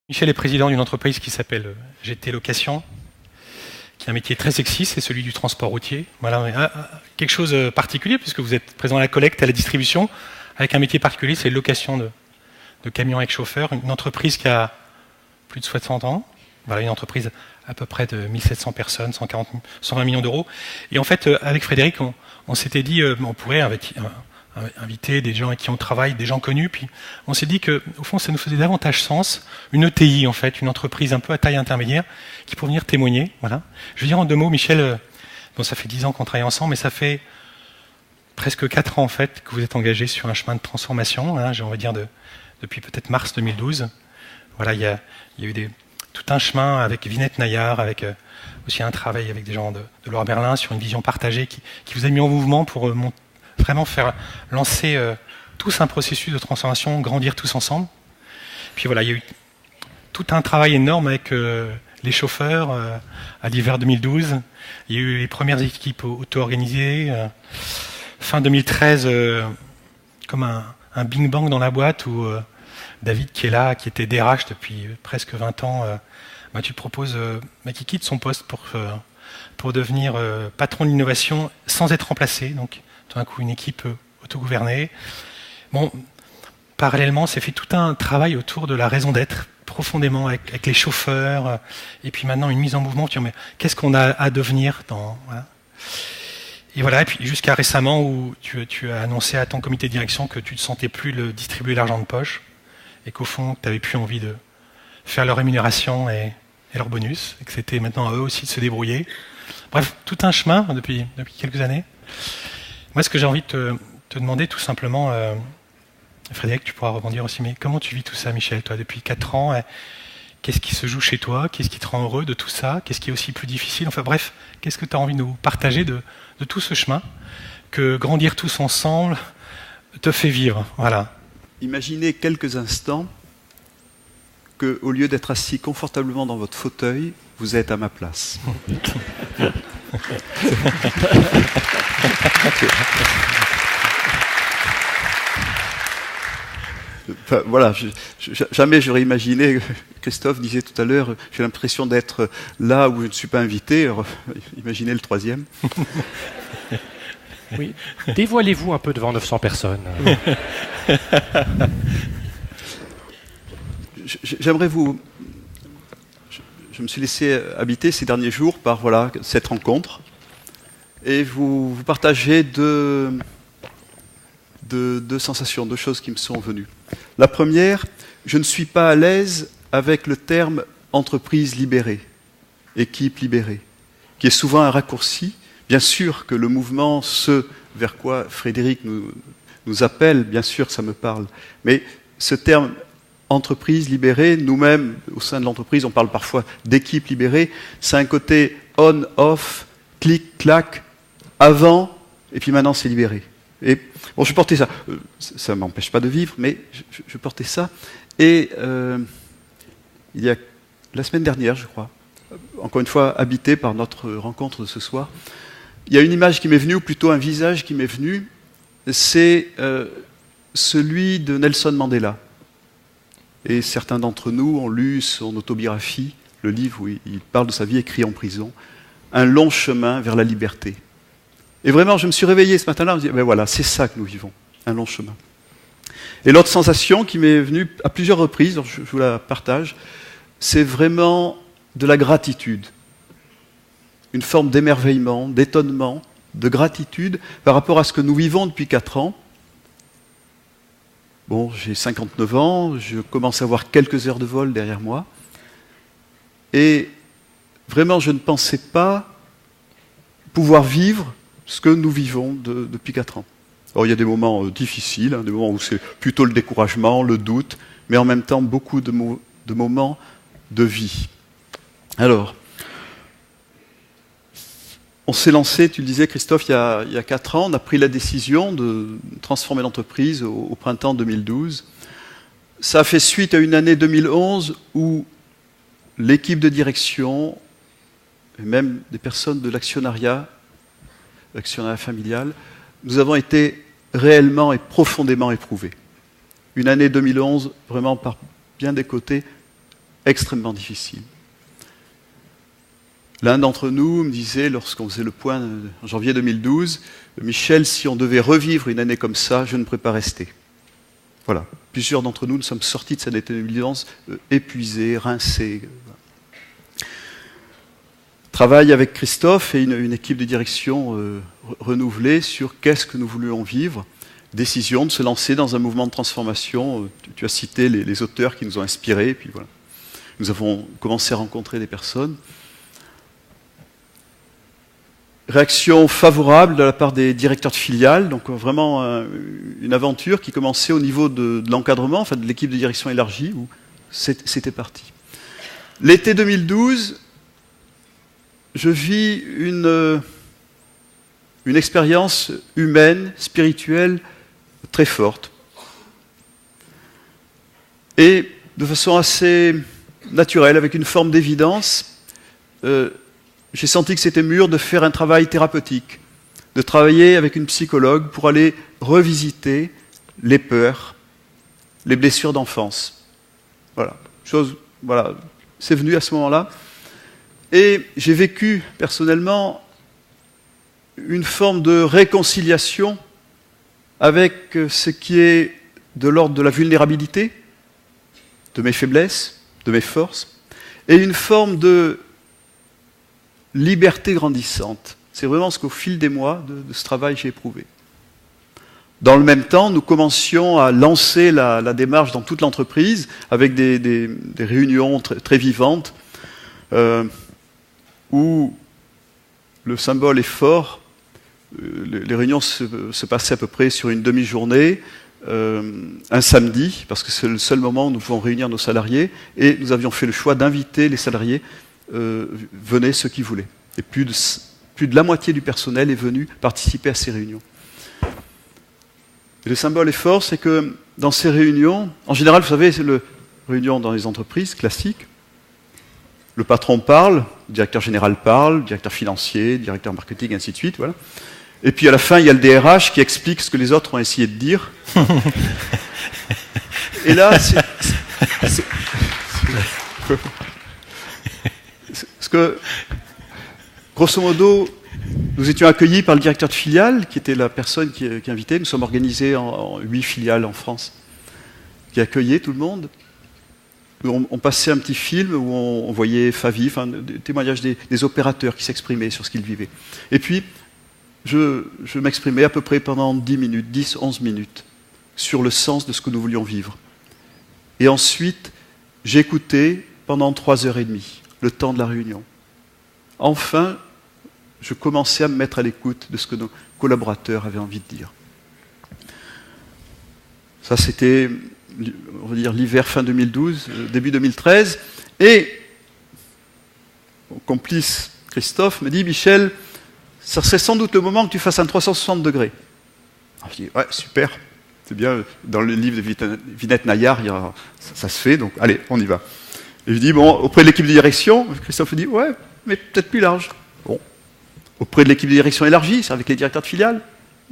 Michel est président d'une entreprise qui s'appelle GT Location, qui est un métier très sexy, c'est celui du transport routier. Voilà, quelque chose de particulier, puisque vous êtes présent à la collecte, à la distribution, avec un métier particulier, c'est location de camions avec chauffeur. Une entreprise qui a plus de 60 ans. Voilà, une entreprise à peu près de 1700 personnes, 120 millions d'euros. Et en fait, avec Frédéric, on s'était dit, on pourrait inviter des gens avec qui on travaille, des gens connus, puis on s'est dit que, au fond, ça nous faisait davantage sens, une ETI en fait, une entreprise un peu à taille intermédiaire, qui pourrait venir témoigner. Voilà. Je veux dire en 2 mots, Michel, bon, ça fait 10 ans qu'on travaille ensemble, mais ça fait presque 4 ans en fait que vous êtes engagé sur un chemin de transformation, hein, on va dire depuis peut-être mars 2012. Voilà, il y a eu tout un chemin avec Vinette Nayar, avec aussi un travail avec des gens de Loire Berlin sur une vision partagée qui vous a mis en mouvement pour vraiment faire lancer tous un processus de transformation, grandir tous ensemble. Puis voilà, il y a eu tout un travail énorme avec les chauffeurs à l'hiver 2012. Il y a eu les premières équipes auto-organisées. Fin 2013, comme un bing bang dans la boîte où David qui est là, qui était DRH depuis presque 20 ans, tu proposes qu'il quitte son poste pour devenir patron de l'innovation sans être remplacé. Donc tout d'un coup une équipe autogouvernée. Bon, parallèlement, c'est fait tout un travail autour de la raison d'être, profondément avec les chauffeurs, et puis maintenant une mise en mouvement, mais qu'est-ce qu'on a à devenir voilà. Et voilà, et puis jusqu'à récemment où tu as annoncé à ton comité de direction que tu ne sentais plus distribuer l'argent de poche, et qu'au fond, tu n'avais plus envie de faire leur rémunération et leur bonus, et que c'était maintenant à eux aussi de se débrouiller. Bref, tout un chemin depuis quelques années. Moi, ce que j'ai envie de te demander, tout simplement, Frédéric, tu pourras rebondir aussi, mais comment tu vis tout ça, Michel, toi, depuis 4 ans? Qu'est-ce qui se joue chez toi? Qu'est-ce qui te rend heureux de tout ça? Qu'est-ce qui est aussi plus difficile? Enfin bref, qu'est-ce que tu as envie de nous partager de tout ce chemin que grandir tous ensemble te fait vivre? Voilà. Imaginez quelques instants que, au lieu d'être assis confortablement dans votre fauteuil, vous êtes à ma place. Enfin, voilà, jamais j'aurais imaginé, Christophe disait tout à l'heure, j'ai l'impression d'être là où je ne suis pas invité, alors imaginez le 3e. Oui, dévoilez-vous un peu devant 900 personnes. J'aimerais je me suis laissé habiter ces derniers jours par cette rencontre, et vous partagez deux sensations, 2 choses qui me sont venues. La première, je ne suis pas à l'aise avec le terme entreprise libérée, équipe libérée, qui est souvent un raccourci. Bien sûr que le mouvement, ce vers quoi Frédéric nous appelle, bien sûr ça me parle, mais ce terme entreprise libérée, nous-mêmes, au sein de l'entreprise, on parle parfois d'équipe libérée, c'est un côté on-off, clic-clac, avant, et puis maintenant c'est libéré. Et bon, je portais ça. Ça ne m'empêche pas de vivre, mais je portais ça. Et il y a la semaine dernière, je crois, encore une fois habité par notre rencontre de ce soir, il y a une image qui m'est venue, ou plutôt un visage qui m'est venu, c'est celui de Nelson Mandela. Et certains d'entre nous ont lu son autobiographie, le livre où il parle de sa vie écrite en prison, Un long chemin vers la liberté. Et vraiment, je me suis réveillé ce matin-là, je me suis dit, ben voilà, c'est ça que nous vivons, un long chemin. Et l'autre sensation qui m'est venue à plusieurs reprises, je vous la partage, c'est vraiment de la gratitude. Une forme d'émerveillement, d'étonnement, de gratitude par rapport à ce que nous vivons depuis 4 ans. Bon, j'ai 59 ans, je commence à avoir quelques heures de vol derrière moi. Et vraiment, je ne pensais pas pouvoir vivre ce que nous vivons depuis 4 ans. Alors, il y a des moments difficiles, des moments où c'est plutôt le découragement, le doute, mais en même temps beaucoup de moments de vie. Alors, on s'est lancé, tu le disais Christophe, il y a 4 ans, on a pris la décision de transformer l'entreprise au printemps 2012. Ça a fait suite à une année 2011 où l'équipe de direction, et même des personnes de l'actionnariat familial, nous avons été réellement et profondément éprouvés. Une année 2011, vraiment par bien des côtés, extrêmement difficile. L'un d'entre nous me disait, lorsqu'on faisait le point en janvier 2012, « Michel, si on devait revivre une année comme ça, je ne pourrais pas rester. » Voilà. Plusieurs d'entre nous sommes sortis de cette année 2011 épuisés, rincés. Travail avec Christophe et une équipe de direction renouvelée sur qu'est-ce que nous voulions vivre. Décision de se lancer dans un mouvement de transformation. Tu as cité les auteurs qui nous ont inspirés. Puis voilà. Nous avons commencé à rencontrer des personnes. Réaction favorable de la part des directeurs de filiales, donc vraiment une aventure qui commençait au niveau de l'encadrement, enfin de l'équipe de direction élargie, où c'était parti. L'été 2012, je vis une expérience humaine, spirituelle, très forte. Et de façon assez naturelle, avec une forme d'évidence, j'ai senti que c'était mûr de faire un travail thérapeutique, de travailler avec une psychologue pour aller revisiter les peurs, les blessures d'enfance. Voilà, c'est venu à ce moment-là. Et j'ai vécu personnellement une forme de réconciliation avec ce qui est de l'ordre de la vulnérabilité, de mes faiblesses, de mes forces, et une forme de liberté grandissante. C'est vraiment ce qu'au fil des mois de ce travail j'ai éprouvé. Dans le même temps, nous commencions à lancer la démarche dans toute l'entreprise avec des réunions très vivantes où le symbole est fort. Les réunions se passaient à peu près sur une demi-journée, un samedi, parce que c'est le seul moment où nous pouvons réunir nos salariés, et nous avions fait le choix d'inviter les salariés. Venaient ceux qui voulaient. Et plus de la moitié du personnel est venu participer à ces réunions. Et le symbole est fort, c'est que dans ces réunions, en général, vous savez, c'est la réunion dans les entreprises classiques. Le patron parle, le directeur général parle, le directeur financier, le directeur marketing, ainsi de suite. Voilà. Et puis à la fin, il y a le DRH qui explique ce que les autres ont essayé de dire. Et là, parce que, grosso modo, nous étions accueillis par le directeur de filiale, qui était la personne qui invitait. Nous sommes organisés en 8 filiales en France, qui accueillaient tout le monde. On passait un petit film où on voyait Favi, des témoignages des opérateurs qui s'exprimaient sur ce qu'ils vivaient. Et puis, je m'exprimais à peu près pendant 10 minutes, 10, 11 minutes, sur le sens de ce que nous voulions vivre. Et ensuite, j'écoutais pendant 3h30. Le temps de la réunion. Enfin, je commençais à me mettre à l'écoute de ce que nos collaborateurs avaient envie de dire. Ça, c'était, on va dire, l'hiver fin 2012, début 2013. Et mon complice Christophe me dit, Michel, ça serait sans doute le moment que tu fasses un 360 degrés. Alors, je dis, ouais, super, c'est bien. Dans le livre de Vinette Nayar, ça se fait, donc allez, on y va. Et je dis, bon, auprès de l'équipe de direction, Christophe dit, ouais, mais peut-être plus large. Bon. Auprès de l'équipe de direction élargie, c'est avec les directeurs de filiales.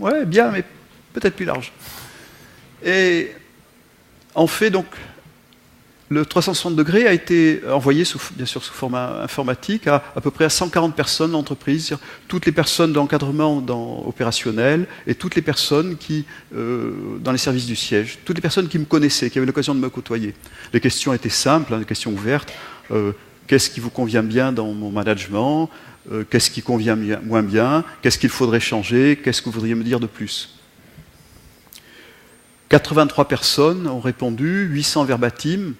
Ouais, bien, mais peut-être plus large. Et en fait, donc, le 360 degrés a été envoyé, bien sûr, sous format informatique, à peu près à 140 personnes dans l'entreprise, toutes les personnes d'encadrement opérationnel et toutes les personnes qui, dans les services du siège, toutes les personnes qui me connaissaient, qui avaient l'occasion de me côtoyer. Les questions étaient simples, des questions ouvertes. Qu'est-ce qui vous convient bien dans mon management? Qu'est-ce qui convient moins bien? Qu'est-ce qu'il faudrait changer? Qu'est-ce que vous voudriez me dire de plus? 83 personnes ont répondu, 800 verbatim.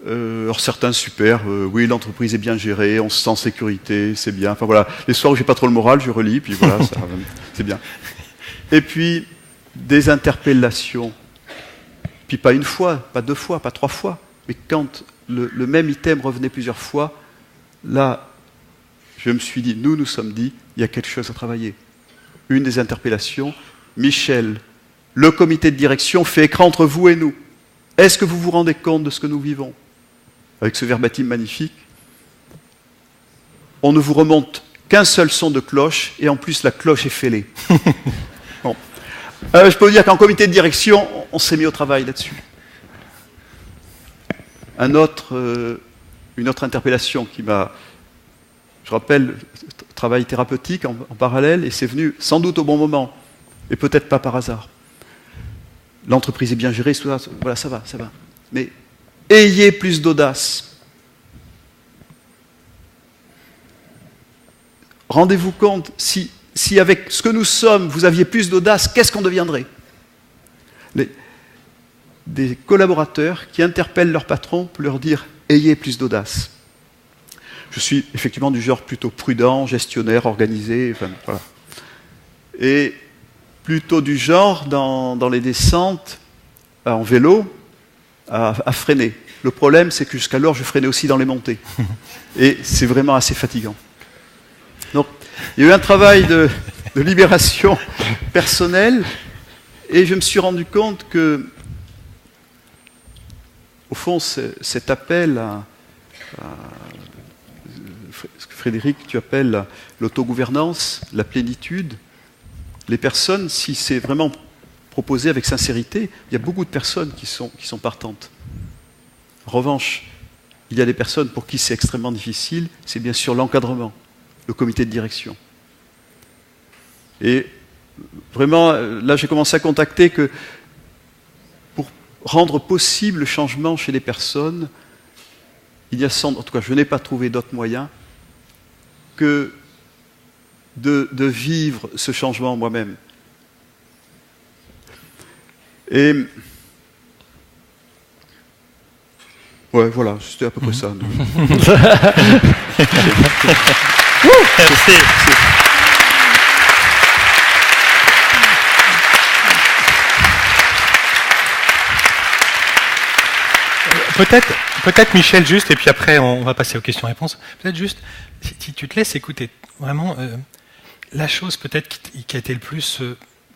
Alors certains super, oui, l'entreprise est bien gérée, on se sent en sécurité, c'est bien. Enfin voilà, les soirs où j'ai pas trop le moral, je relis, puis voilà, c'est bien. Et puis des interpellations, puis pas une fois, pas deux fois, pas trois fois, mais quand le même item revenait plusieurs fois, là, je me suis dit, nous sommes dit, il y a quelque chose à travailler. Une des interpellations, Michel, le comité de direction fait écran entre vous et nous. Est-ce que vous vous rendez compte de ce que nous vivons? Avec ce verbatim magnifique. On ne vous remonte qu'un seul son de cloche, et en plus la cloche est fêlée. Bon. Je peux vous dire qu'en comité de direction, on s'est mis au travail là-dessus. une autre interpellation qui m'a... Je rappelle, travail thérapeutique en parallèle, et c'est venu sans doute au bon moment, et peut-être pas par hasard. L'entreprise est bien gérée, voilà, ça va. Mais ayez plus d'audace. Rendez-vous compte, si avec ce que nous sommes, vous aviez plus d'audace, qu'est-ce qu'on deviendrait ? Des collaborateurs qui interpellent leur patron pour leur dire « ayez plus d'audace ». Je suis effectivement du genre plutôt prudent, gestionnaire, organisé, enfin, voilà. Et plutôt du genre, dans les descentes, en vélo, à freiner. Le problème, c'est que jusqu'alors, je freinais aussi dans les montées. Et c'est vraiment assez fatigant. Donc, il y a eu un travail de libération personnelle, et je me suis rendu compte que, au fond, cet appel à ce que Frédéric, tu appelles l'autogouvernance, la plénitude, les personnes, si c'est vraiment proposé avec sincérité, il y a beaucoup de personnes qui sont partantes. En revanche, il y a des personnes pour qui c'est extrêmement difficile, c'est bien sûr l'encadrement, le comité de direction. Et vraiment, là j'ai commencé à contacter que pour rendre possible le changement chez les personnes, il y a en tout cas je n'ai pas trouvé d'autre moyen que de vivre ce changement moi-même. Et ouais, voilà, c'était à peu près ça. Merci. Peut-être Michel, juste, et puis après on va passer aux questions-réponses. Peut-être juste, si tu te laisses écouter, vraiment, la chose peut-être qui a été le plus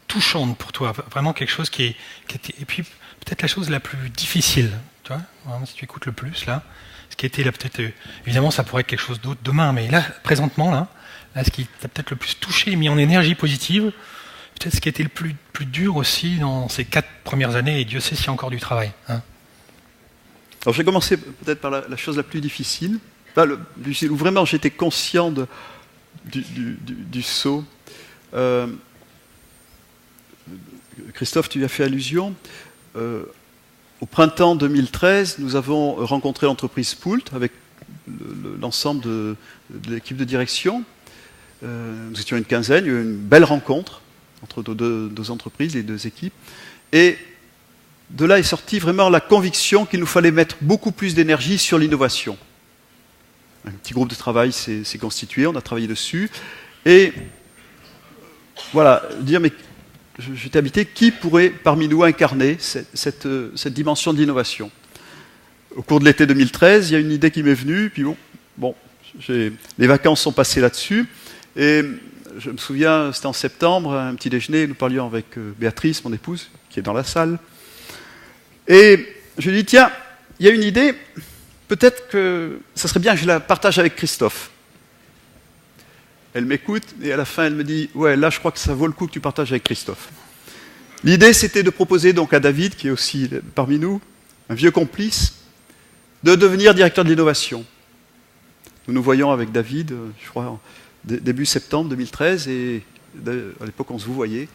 touchante pour toi, vraiment quelque chose qui était, et puis peut-être la chose la plus difficile, tu vois, vraiment, si tu écoutes le plus là, ce qui a été là peut-être, évidemment ça pourrait être quelque chose d'autre demain, mais là, présentement, là ce qui t'a peut-être le plus touché et mis en énergie positive, peut-être ce qui a été le plus dur aussi dans ces 4 premières années, et Dieu sait s'il y a encore du travail. Hein. Alors j'ai commencé peut-être par la chose la plus difficile, où vraiment j'étais conscient du saut. Christophe, tu y as fait allusion. Au printemps 2013, nous avons rencontré l'entreprise Poult avec l'ensemble de l'équipe de direction. Nous étions une quinzaine, il y a eu une belle rencontre entre deux entreprises, les deux équipes. Et de là est sortie vraiment la conviction qu'il nous fallait mettre beaucoup plus d'énergie sur l'innovation. Un petit groupe de travail s'est constitué, on a travaillé dessus. Et voilà, dire, mais j'étais habité, qui pourrait parmi nous incarner cette dimension d'innovation ? Au cours de l'été 2013, il y a une idée qui m'est venue, puis bon, les vacances sont passées là-dessus. Et je me souviens, c'était en septembre, un petit déjeuner, nous parlions avec Béatrice, mon épouse, qui est dans la salle. Et je lui dis, tiens, il y a une idée, peut-être que ça serait bien que je la partage avec Christophe. Elle m'écoute, et à la fin, elle me dit, ouais, là, je crois que ça vaut le coup que tu partages avec Christophe. L'idée, c'était de proposer donc à David, qui est aussi parmi nous, un vieux complice, de devenir directeur de l'innovation. Nous nous voyons avec David, je crois, début septembre 2013, et à l'époque, on se vous voyait.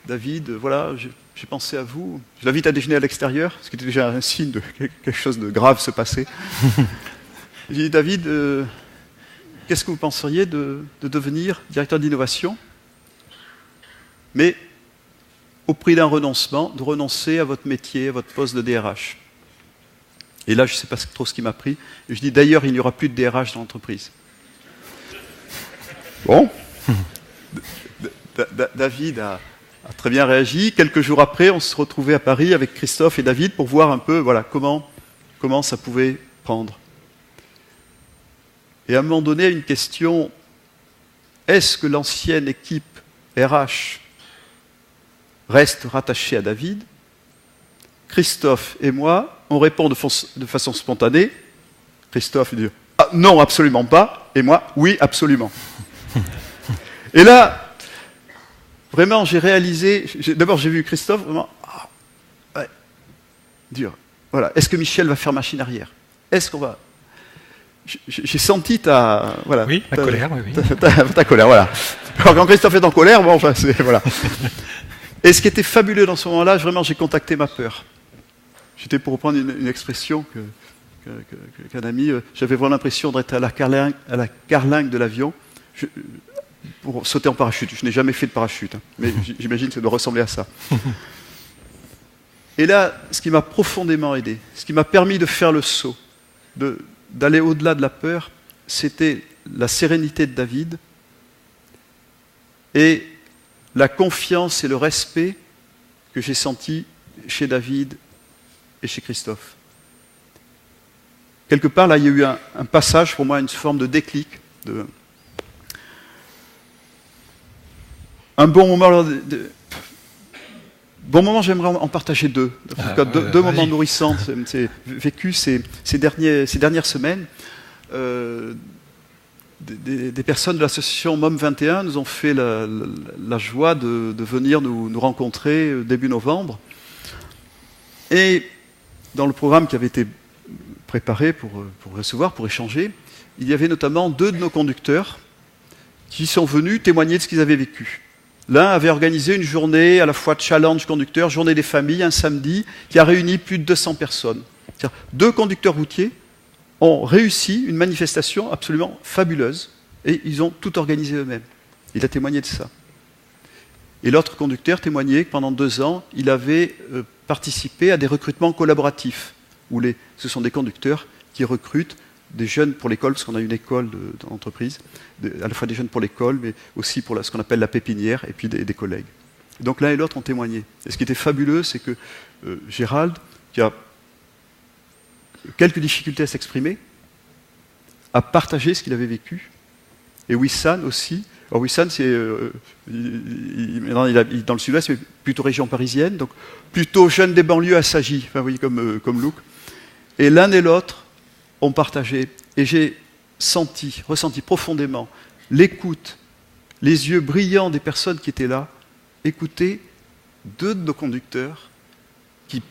David, voilà, j'ai pensé à vous. Je l'invite à déjeuner à l'extérieur, ce qui était déjà un signe de quelque chose de grave se passer. J'ai dit, David, qu'est-ce que vous penseriez de devenir directeur d'innovation, mais au prix d'un renoncement, de renoncer à votre métier, à votre poste de DRH. Et là, je ne sais pas trop ce qui m'a pris. Et je dis, d'ailleurs, il n'y aura plus de DRH dans l'entreprise. Bon. David a très bien réagi. Quelques jours après, on se retrouvait à Paris avec Christophe et David pour voir un peu voilà, comment ça pouvait prendre. Et à un moment donné, une question, est-ce que l'ancienne équipe RH reste rattachée à David ? Christophe et moi, on répond de façon spontanée. Christophe dit ah, non, absolument pas. Et moi, oui, absolument. Et là, vraiment, j'ai réalisé, d'abord j'ai vu Christophe, vraiment, ouais, dur. Voilà. Est-ce que Michel va faire machine arrière ? est-ce qu'on va... J'ai senti ta... Voilà, oui, ma colère, oui. Ta colère, voilà. Alors quand Christophe est en colère, bon, enfin, c'est... Voilà. Et ce qui était fabuleux dans ce moment-là, vraiment, j'ai contacté ma peur. J'étais, pour reprendre une expression qu'un ami, j'avais vraiment l'impression d'être à la carlingue de l'avion pour sauter en parachute. Je n'ai jamais fait de parachute, hein, mais j'imagine que ça doit ressembler à ça. Et là, ce qui m'a profondément aidé, ce qui m'a permis de faire le saut, d'aller au-delà de la peur, c'était la sérénité de David et la confiance et le respect que j'ai senti chez David et chez Christophe. Quelque part, là, il y a eu un passage, pour moi, une forme de déclic. Un bon moment. Bon moment, j'aimerais en partager deux. Deux moments nourrissants vécus ces dernières semaines. Des personnes de l'association MOM 21 nous ont fait la joie de venir nous rencontrer début novembre. Et dans le programme qui avait été préparé pour recevoir, pour échanger, il y avait notamment 2 de nos conducteurs qui sont venus témoigner de ce qu'ils avaient vécu. L'un avait organisé une journée à la fois de challenge conducteur, journée des familles, un samedi, qui a réuni plus de 200 personnes. C'est-à-dire 2 conducteurs routiers ont réussi une manifestation absolument fabuleuse et ils ont tout organisé eux-mêmes. Il a témoigné de ça. Et l'autre conducteur témoignait que pendant 2 ans, il avait participé à des recrutements collaboratifs, où ce sont des conducteurs qui recrutent des jeunes pour l'école, parce qu'on a une école d'entreprise, à la fois des jeunes pour l'école, mais aussi pour ce qu'on appelle la pépinière, et puis des collègues. Et donc l'un et l'autre ont témoigné. Et ce qui était fabuleux, c'est que Gérald, qui a quelques difficultés à s'exprimer, a partagé ce qu'il avait vécu. Et Wissam aussi. Alors Wissam, maintenant il est dans le sud-ouest, mais plutôt région parisienne, donc plutôt jeune des banlieues assagies, enfin, vous voyez, comme look. Et l'un et l'autre ont partagé. Et j'ai ressenti profondément l'écoute, les yeux brillants des personnes qui étaient là, écouter 2 de nos conducteurs qui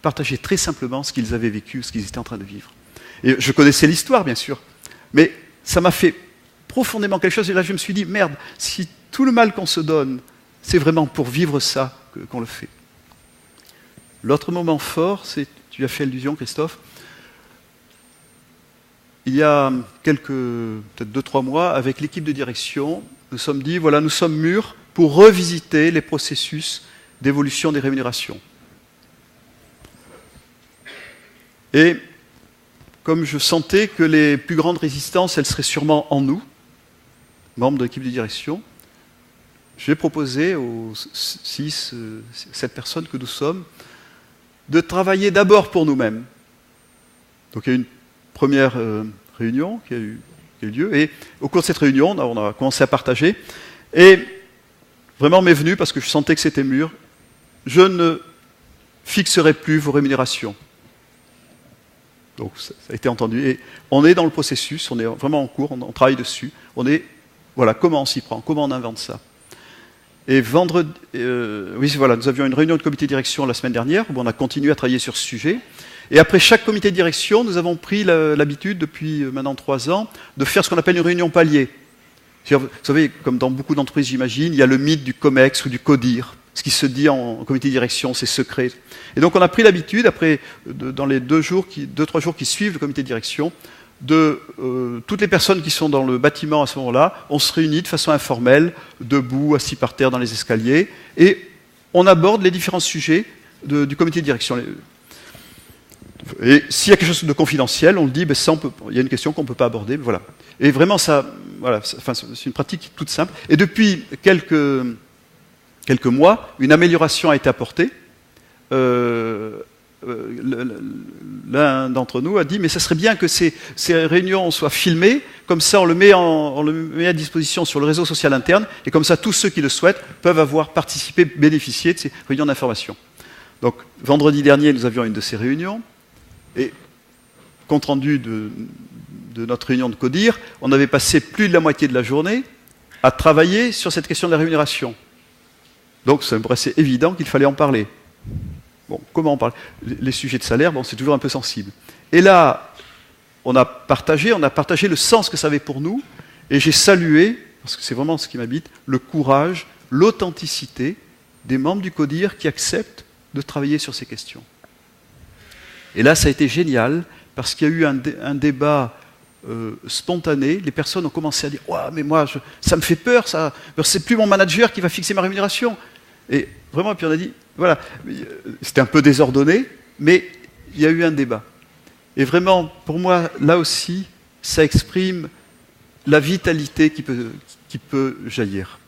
partageaient très simplement ce qu'ils avaient vécu, ce qu'ils étaient en train de vivre. Et je connaissais l'histoire, bien sûr, mais ça m'a fait profondément quelque chose. Et là, je me suis dit, merde, si tout le mal qu'on se donne, c'est vraiment pour vivre ça qu'on le fait. L'autre moment fort, tu as fait allusion, Christophe, il y a peut-être 2-3 mois, avec l'équipe de direction, nous sommes dit, voilà, nous sommes mûrs pour revisiter les processus d'évolution des rémunérations. Et comme je sentais que les plus grandes résistances, elles seraient sûrement en nous, membres de l'équipe de direction, j'ai proposé aux 6, 7 personnes que nous sommes de travailler d'abord pour nous-mêmes. Donc il y a eu une première réunion qui a eu lieu, et au cours de cette réunion, on a commencé à partager, et vraiment m'est venu, parce que je sentais que c'était mûr, je ne fixerai plus vos rémunérations. Donc ça a été entendu, et on est dans le processus, on est vraiment en cours, on travaille dessus, voilà, comment on s'y prend, comment on invente ça. Et vendredi, nous avions une réunion de comité de direction la semaine dernière, où on a continué à travailler sur ce sujet. Et après chaque comité de direction, nous avons pris l'habitude, depuis maintenant 3 ans, de faire ce qu'on appelle une réunion palier. Vous savez, comme dans beaucoup d'entreprises, j'imagine, il y a le mythe du COMEX ou du CODIR. Ce qui se dit en comité de direction, c'est secret. Et donc on a pris l'habitude, après, dans les 2-3 jours qui suivent le comité de direction, toutes les personnes qui sont dans le bâtiment à ce moment-là, on se réunit de façon informelle, debout, assis par terre dans les escaliers, et on aborde les différents sujets du comité de direction. Et s'il y a quelque chose de confidentiel, on le dit, il y a une question qu'on ne peut pas aborder, mais voilà. Et vraiment, c'est une pratique toute simple. Et depuis quelques mois, une amélioration a été apportée. L'un d'entre nous a dit, mais ça serait bien que ces réunions soient filmées, comme ça on le met à disposition sur le réseau social interne, et comme ça tous ceux qui le souhaitent peuvent avoir participé, bénéficié de ces réunions d'information. Donc vendredi dernier, nous avions une de ces réunions, et compte rendu de notre réunion de CODIR, on avait passé plus de la moitié de la journée à travailler sur cette question de la rémunération. Donc ça me paraissait évident qu'il fallait en parler. Bon, comment on parle? Les sujets de salaire, bon, c'est toujours un peu sensible. Et là, on a partagé le sens que ça avait pour nous, et j'ai salué, parce que c'est vraiment ce qui m'habite, le courage, l'authenticité des membres du CODIR qui acceptent de travailler sur ces questions. Et là, ça a été génial, parce qu'il y a eu un débat spontané. Les personnes ont commencé à dire « Ouais, mais moi, ça me fait peur, ça. C'est plus mon manager qui va fixer ma rémunération. » Et vraiment, puis on a dit, voilà, c'était un peu désordonné, mais il y a eu un débat. Et vraiment, pour moi, là aussi, ça exprime la vitalité qui peut jaillir.